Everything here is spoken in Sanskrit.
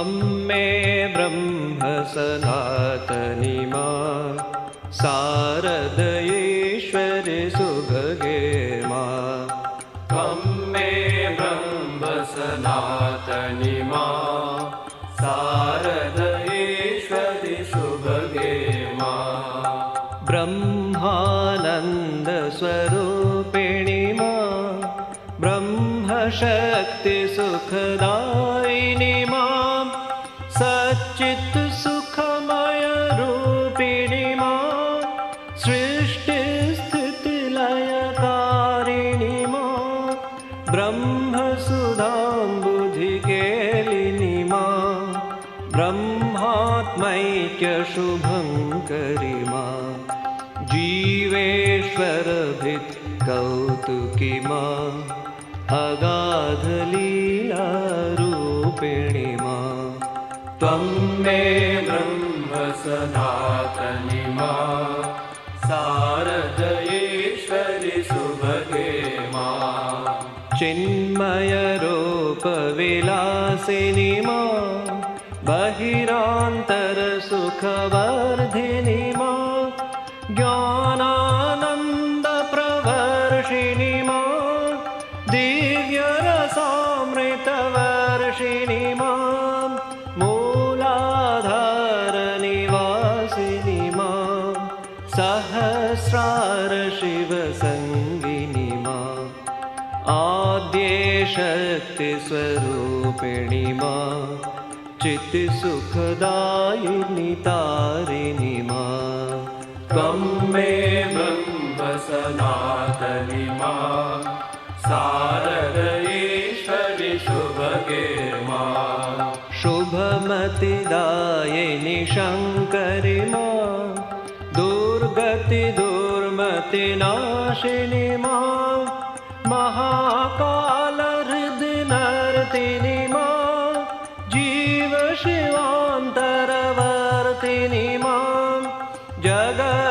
त्वं मे ब्रह्म सनातनी मां शारदयेश्वरि सुभगे मां त्वं मे ब्रह्म सनातनी मां शारदयेश्वरि सुभगे मां ब्रह्मानन्दस्वरूपिणि मां ब्रह्मशक्तिसुखदायिनि मां सच्चित्सुखमयरूपिणि मां सृष्टिस्थितिलयकारिणि मां ब्रह्मसुधाम्बुधिकेलिनि मां ब्रह्मात्मैक्यशुभङ्करि मां जीवेश्वरभित्कौतुकि मां अगाधलीलारूपिणि मां त्वं मे ब्रह्म सनातनी मां शारदयेश्वरि सुभगे मां चिन्मयरूपविलासिनि मां बहिरान्तरसुखवर्धिनि मां ज्ञानानन्दप्रवर्षिणि मां दिव्यरसामृतवर्षिणि मां मूलाधारनिवासिनि मां सहस्रारशिवसङ्गिनि मां आद्यशक्तिस्वरूपिणि मां चित्सुखदायिनि तारिणि मां त्वं मे ब्रह्म सनातनी मां शारदयेश्वरि सुभगे मां शुभमतिदायिनि शङ्करि मां दुर्गतिदुर्मतिनाशिनि मां महाकालहृदिनर्तिनि मां जीवशिवान्तरवर्तिनि मां जगत्